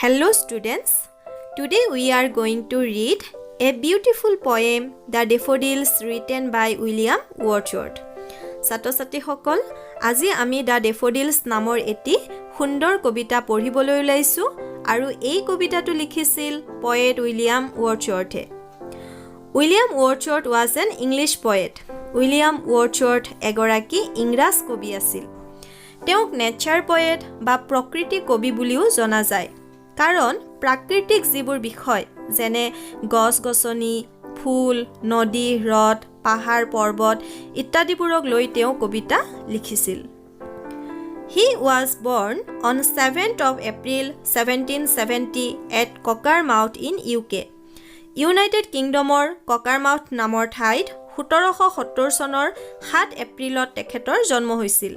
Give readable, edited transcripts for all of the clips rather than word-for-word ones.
Hello students, today we are going to read a beautiful poem, The Daffodils, written by William Wordsworth. ছাত্ৰ-ছাত্ৰী সকল, আজি আমি The Daffodils নামৰ এটি সুন্দৰ কবিতা পঢ়িবলৈ ওলাইছো আৰু এই কবিতাটো লিখিছিল poet William Wordsworth. William Wordsworth was an English poet. William Wordsworth এগৰাকী ইংৰাজ কবি আছিল. তেওঁক নেচাৰ পয়েট বা প্ৰকৃতি কবি বুলিও জনা যায়। কাৰণ প্ৰাকৃতিক যিবোৰ বিষয় যেনে গছ-গছনি, ফুল, নদী, হ্ৰদ, পাহাৰ, পৰ্বত ইত্যাদিবোৰক লৈ তেওঁ কবিতা লিখিছিল। He was born on 7th of April 1770 at Cockermouth in UK. United Kingdomৰ Cockermouth নামৰ ঠাইত 1770 চনৰ 7 এপ্ৰিলত তেখেতৰ জন্ম হৈছিল।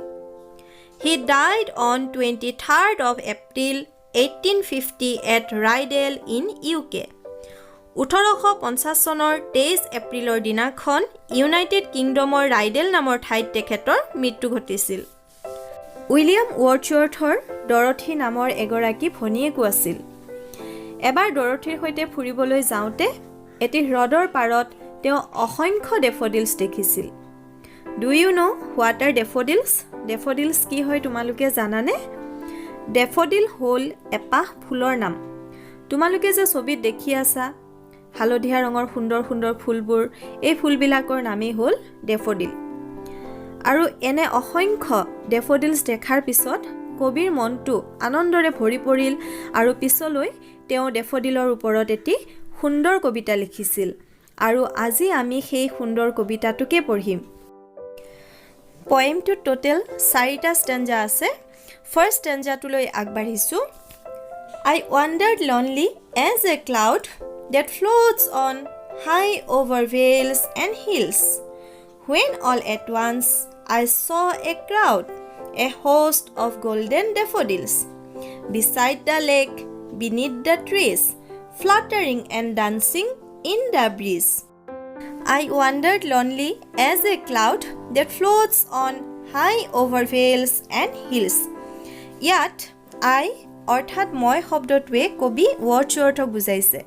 He died on 23rd of April 1850 at Rydal in UK. 1850 চনৰ 23 এপ্ৰিলৰ দিনাখন ইউনাইটেড কিংডমৰ ৰাইডেল নামৰ ঠাইত তেখেতৰ মৃত্যু ঘটিছিল। উইলিয়াম ৱৰ্ডছৱৰ্থৰ ডৰথি নামৰ এগৰাকী ভনীয়েকো আছিল। এবাৰ ডৰথিৰ সৈতে ফুৰিবলৈ যাওঁতে এটি হ্ৰদৰ পাৰত তেওঁ অসংখ্য ডেফোডিলছ দেখিছিল। Do you know what are daffodils? Daffodils কি হয় তোমালোকে জানানে? ডেফোডিল হ'ল এপাহ ফুলৰ নাম। তোমালোকে যে ছবিত দেখি আছা হালধীয়া ৰঙৰ সুন্দৰ সুন্দৰ ফুলবোৰ, এই ফুলবিলাকৰ নামেই হ'ল ডেফোডিল। আৰু এনে অসংখ্য ডেফোডিলছ দেখাৰ পিছত কবিৰ মনটো আনন্দৰে ভৰি পৰিল আৰু পিছলৈ তেওঁ ডেফোডিলৰ ওপৰত এটি সুন্দৰ কবিতা লিখিছিল। আৰু আজি আমি সেই সুন্দৰ কবিতাটোকে পঢ়িম। পয়েমটোত টোটেল 4টা ষ্টেঞ্জা আছে। ফাৰ্ষ্ট ষ্টেঞ্জাটোলৈ আগবাঢ়িছো। I wandered lonely as a cloud that floats on high over vales and hills, when all at once I saw a crowd, a host of golden daffodils, beside the lake, beneath the trees, fluttering and dancing in the breeze. I wandered lonely as a cloud that floats on high over vales and hills. ইয়াত I অৰ্থাৎ মই শব্দটোৱে কবি ৱৰ্ডছৱৰ্থক বুজাইছে।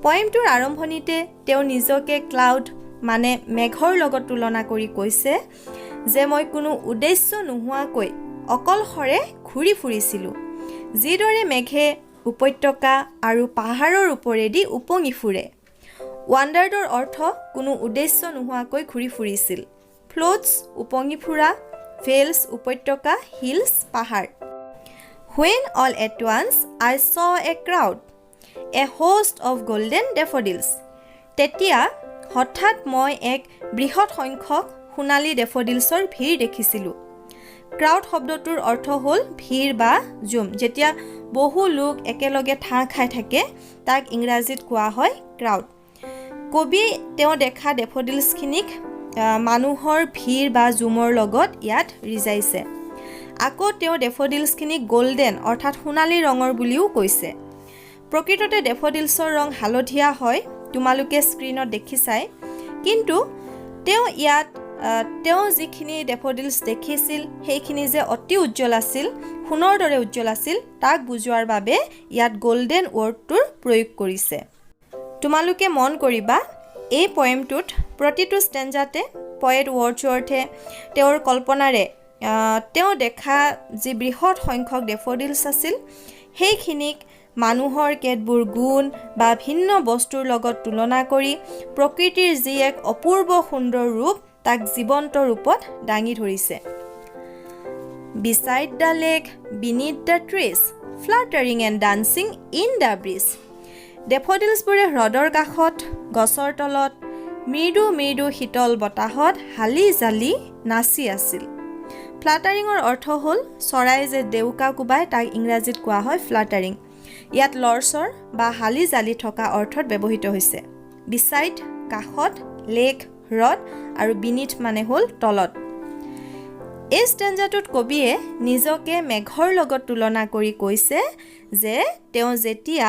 পয়েমটোৰ আৰম্ভণিতে তেওঁ নিজকে cloud মানে মেঘৰ লগত তুলনা কৰি কৈছে যে মই কোনো উদ্দেশ্য নোহোৱাকৈ অকলশৰে ঘূৰি ফুৰিছিলোঁ। যিদৰে মেঘে উপত্যকা আৰু পাহাৰৰ ওপৰেদি উপঙি ফুৰে। ৱাণ্ডাৰ্ডৰ অৰ্থ কোনো উদ্দেশ্য নোহোৱাকৈ ঘূৰি ফুৰিছিল। ফ্লোটছ উপঙি ফুৰা, ভেলছ উপত্যকা, হিলছ পাহাৰ। When all at once I saw a crowd, a host of golden daffodils. তেতিয়া হঠাৎ মই এক বৃহৎ সংখ্যক সোণালী ডেফোডিলছৰ ভিৰ দেখিছিলোঁ। ক্ৰাউড শব্দটোৰ অৰ্থ হ'ল ভিৰ বা জুম। যেতিয়া বহু লোক একেলগে ঠাঁ খাই থাকে তাক ইংৰাজীত কোৱা হয় ক্ৰাউড। কবি তেওঁ দেখা ডেফোডিলছখিনিক মানুহৰ ভিৰ বা জুমৰ লগত ইয়াত ৰিজাইছে। আকৌ তেওঁ ডেফোডিলছখিনিক গল্ডেন অৰ্থাৎ সোণালী ৰঙৰ বুলিও কৈছে। প্ৰকৃততে ডেফোডিলছৰ ৰং হালধীয়া হয়, তোমালোকে স্ক্ৰীনত দেখিছাই। কিন্তু তেওঁ যিখিনি ডেফোডিলছ দেখিছিল সেইখিনি যে অতি উজ্জ্বল আছিল, সোণৰ দৰে উজ্জ্বল আছিল, তাক বুজোৱাৰ বাবে ইয়াত গল্ডেন ৱৰ্ডটোৰ প্ৰয়োগ কৰিছে। তোমালোকে মন কৰিবা এই পয়েমটোত প্ৰতিটো ষ্টেঞ্জাতে পয়েট ৱৰ্ডছৱৰ্থে তেওঁৰ কল্পনাৰে তেওঁ দেখা যি বৃহৎ সংখ্যক ডেফোডিলছ আছিল সেইখিনিক মানুহৰ কেতবোৰ গুণ বা ভিন্ন বস্তুৰ লগত তুলনা কৰি প্ৰকৃতিৰ যি এক অপূৰ্ব সুন্দৰ ৰূপ তাক জীৱন্ত ৰূপত দাঙি ধৰিছে। Beside the lake, beneath the trees, fluttering and dancing in the breeze. ডেফোডিলছবোৰে হ্ৰদৰ কাষত, গছৰ তলত, মৃদু মৃদু শীতল বতাহত হালি জালি নাচি আছিল। ফ্লাটাৰিঙৰ অৰ্থ হ'ল চৰাই যে ডেউকা কোবাই, তাক ইংৰাজীত কোৱা হয় ফ্লাটাৰিং। ইয়াত লৰচৰ বা হালি জালি থকা অৰ্থত ব্যৱহৃত হৈছে। বিচাইড কাষত, লেক হ্ৰদ আৰু বিনিথ মানে হ'ল তলত। এই ষ্টেঞ্জাটোত কবিয়ে নিজকে মেঘৰ লগত তুলনা কৰি কৈছে যে তেওঁ যেতিয়া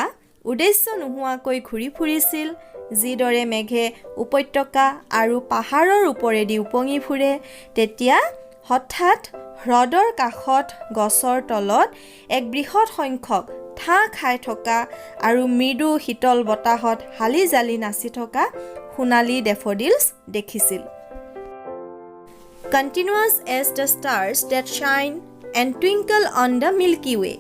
উদ্দেশ্য নোহোৱাকৈ ঘূৰি ফুৰিছিল, যিদৰে মেঘে উপত্যকা আৰু পাহাৰৰ ওপৰেদি উপঙি ফুৰে, তেতিয়া হঠাৎ হ্ৰদৰ কাষত গছৰ তলত এক বৃহৎ সংখ্যক ঠাহ খাই থকা আৰু মৃদু শীতল বতাহত হালি জালি নাচি থকা সোণালী ডেফোডিলছ দেখিছিল। Continuous as the stars that shine and twinkle on the Milky Way,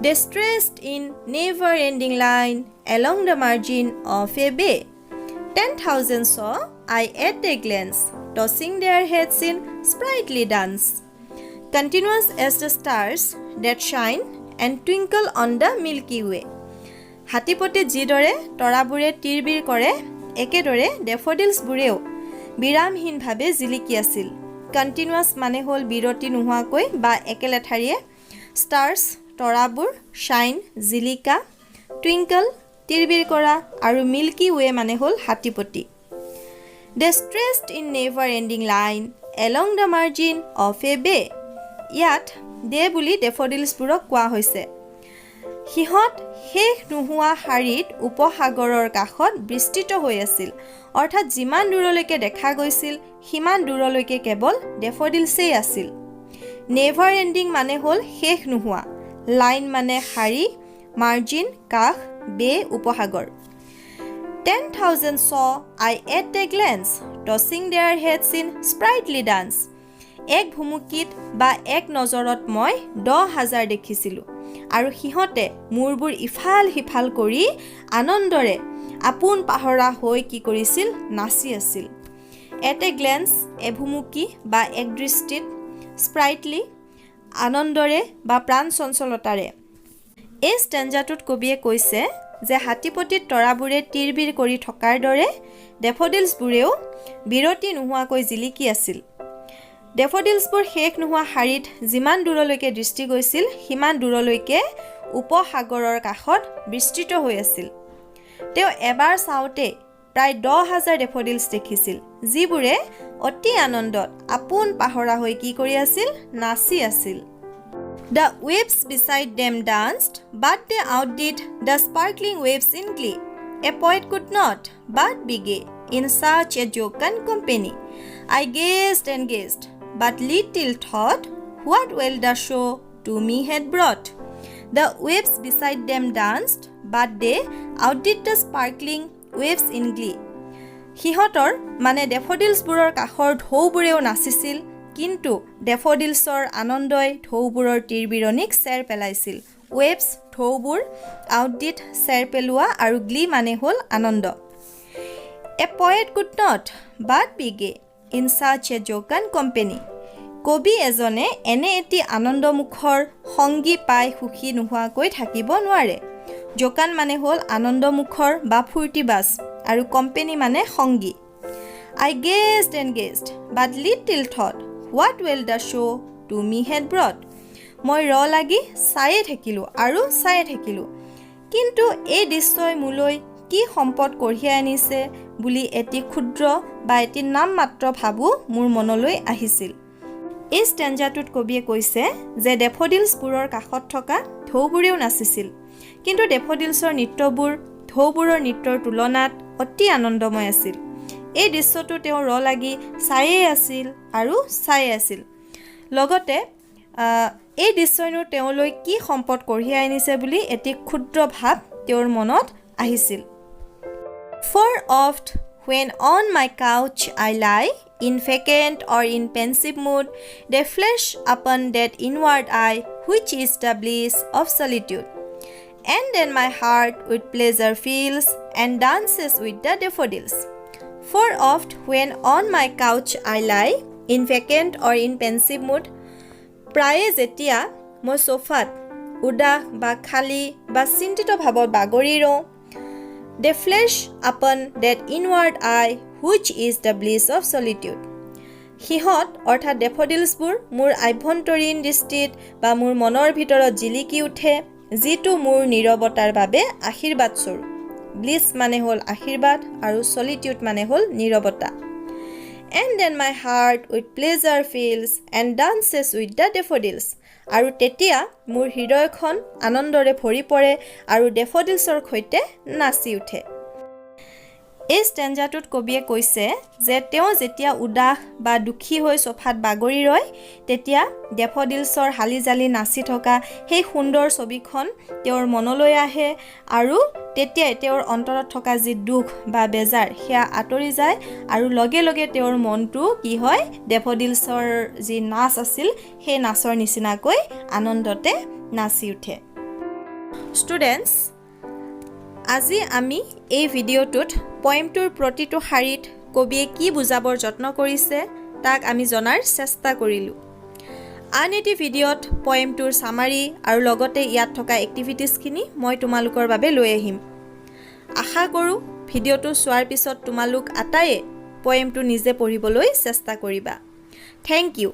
they stretched in never-ending line along the margin of a bay. 10,000 saw I at a glance, tossing their heads in sprightly dance. Continuous as the stars that shine and twinkle on the Milky Way. হাতীপতি যিদৰে তৰাবোৰে তিৰবিৰ কৰে, একেদৰে ডেফোডিলছবোৰেও বিৰামহীনভাৱে জিলিকি আছিল। Continuous মানে হ'ল বিৰতি নোহোৱাকৈ বা একেলেঠাৰিয়ে, ষ্টাৰ্ছ তৰাবোৰ, শ্বাইন জিলিকা, টুইংকল তিৰবিৰ কৰা আৰু মিল্কি ৱে মানে হ'ল হাতীপতি। They stretched in never ending line along the margin of a bay. ইয়াত দে বুলি ডেফোডিলছবোৰক কোৱা হৈছে। সিহঁত শেষ নোহোৱা শাৰীত উপসাগৰৰ কাষত বিস্তৃত হৈ আছিল, অৰ্থাৎ যিমান দূৰলৈকে দেখা গৈছিল সিমান দূৰলৈকে কেৱল ডেফোডিলছেই আছিল। নেভাৰ এণ্ডিং মানে হ'ল শেষ নোহোৱা, লাইন মানে শাৰী, মাৰ্জিন কাষ, বে উপসাগৰ। 10,000 saw I at a glance, tossing their heads in sprightly dance. এক ভুমুকিত বা এক নজৰত মই 10,000 দেখিছিলোঁ আৰু সিহঁতে মূৰবোৰ ইফাল সিফাল কৰি আনন্দৰে আপোন পাহৰা হৈ কি কৰিছিল, নাচি আছিল। এট এ গ্লেন্স এভুমুকি বা এক দৃষ্টিত, স্প্ৰাইটলি আনন্দৰে বা প্ৰাণ চঞ্চলতাৰে। এই ষ্টেঞ্জাটোত কবিয়ে কৈছে যে হাতীপতিত তৰাবোৰে তিৰবিৰ কৰি থকাৰ দৰে ডেফোডিলছবোৰেও বিৰতি নোহোৱাকৈ জিলিকি আছিল। ডেফোডিলছবোৰ শেষ নোহোৱা শাৰীত যিমান দূৰলৈকে দৃষ্টি গৈছিল সিমান দূৰলৈকে উপসাগৰৰ কাষত বিস্তৃত হৈ আছিল। তেওঁ এবাৰ চাওঁতে প্ৰায় 10,000 ডেফোডিলছ দেখিছিল, যিবোৰে অতি আনন্দত আপোন পাহৰা হৈ কি কৰি আছিল, নাচি আছিল। The waves beside them danced, but they outdid the sparkling waves in glee. A poet could not but be gay in such a jocund company. I gazed and gazed, but little thought what well the show to me had brought. The waves beside them danced, but they outdid the sparkling waves in glee. সিহঁতৰ মানে ডেফোডিলছবোৰৰ কাষৰ ঢৌবোৰেও নাচিছিল, কিন্তু ডেফোডিলছৰ আনন্দই ঢৌবোৰৰ তিৰবিৰণিক চেৰ পেলাইছিল। Waves ঢৌবোৰ, আউটডিড চেৰ পেলোৱা আৰু গ্লি মানে হ'ল আনন্দ। A poet could not but be gay in such a jocund company. কবি এজনে এনে এটি আনন্দমুখৰ সংগী পাই সুখী নোহোৱাকৈ থাকিব নোৱাৰে। জোকান মানে হ'ল আনন্দমুখৰ বা ফূৰ্তিবাজ আৰু কোম্পেনী মানে সংগী। I gazed and gazed, but little thought what will the show to me had brought. মই লাগি চায়ে থাকিলোঁ আৰু চায়ে থাকিলোঁ, কিন্তু এই দৃশ্যই মোলৈ কি সম্পদ কঢ়িয়াই আনিছে বুলি এটি ক্ষুদ্ৰ বা এটি নামমাত্ৰ ভাবো মোৰ মনলৈ আহিছিল। এই ষ্টেঞ্জাটোত কবিয়ে কৈছে যে ডেফোডিলছবোৰৰ কাষত থকা ঢৌবোৰেও নাচিছিল, কিন্তু ডেফোডিলছৰ নৃত্যবোৰ ঢৌবোৰৰ নৃত্যৰ তুলনাত অতি আনন্দময় আছিল। এই দৃশ্যটো তেওঁ লাগি চায়ে আছিল আৰু চায়ে আছিল। লগতে এই দৃশ্যনো তেওঁলৈ কি সম্পদ কঢ়িয়াই আনিছে বুলি এটি ক্ষুদ্ৰ ভাৱ তেওঁৰ মনত আহিছিল। For oft when on my couch I lie, in vacant or in pensive mood, they flash upon that inward eye which is the bliss of solitude. And then my heart with pleasure feels and dances with the daffodils. For oft when on my couch I lie, in vacant or in pensive mood, প্ৰায়ে যেতিয়া মই সোফাত উদাস বা খালী বা চিন্তিত ভাৱত বাগৰি ৰওঁ, they flash upon that inward eye which is the bliss of solitude. সিহঁত অৰ্থাৎ ডেফোডিলছবোৰ মোৰ আভ্যন্তৰীণ দৃষ্টিত বা মোৰ মনৰ ভিতৰত জিলিকি উঠে, যিটো মোৰ নীৰৱতাৰ বাবে আশীৰ্বাদ স্বৰূপ। ব্লিছ মানে হ'ল আশীৰ্বাদ আৰু সলিটিউড মানে হ'ল নীৰৱতা। And then my heart with pleasure feels and dances with the daffodils. আৰু তেতিয়া মোৰ হৃদয়খন আনন্দৰে ভৰি পৰে আৰু ডেফোডিলছৰ সৈতে নাচি উঠে। এই ষ্টেঞ্জাটোত কবিয়ে কৈছে যে তেওঁ যেতিয়া উদাস বা দুখী হৈ চোফাত বাগৰি ৰয় তেতিয়া ডেফডিলছৰ হালি জালি নাচি থকা সেই সুন্দৰ ছবিখন তেওঁৰ মনলৈ আহে আৰু তেতিয়াই তেওঁৰ অন্তৰত থকা যি দুখ বা বেজাৰ সেয়া আঁতৰি যায় আৰু লগে লগে তেওঁৰ মনটো কি হয় ডেফডিলছৰ যি নাচ আছিল সেই নাচৰ নিচিনাকৈ আনন্দতে নাচি উঠে। ষ্টুডেণ্টছ, আজি আমি এই ভিডিঅ'টোত পয়েমটোৰ প্ৰতিটো শাৰীত কবিয়ে কি বুজাবৰ যত্ন কৰিছে তাক আমি জনাৰ চেষ্টা কৰিলোঁ। আন এটি ভিডিঅ'ত পয়েমটোৰ সামাৰী আৰু লগতে ইয়াত থকা এক্টিভিটিজখিনি মই তোমালোকৰ বাবে লৈ আহিম। আশা কৰোঁ ভিডিঅ'টো চোৱাৰ পিছত তোমালোক আটাইয়ে পয়েমটো নিজে পঢ়িবলৈ চেষ্টা কৰিবা। Thank U.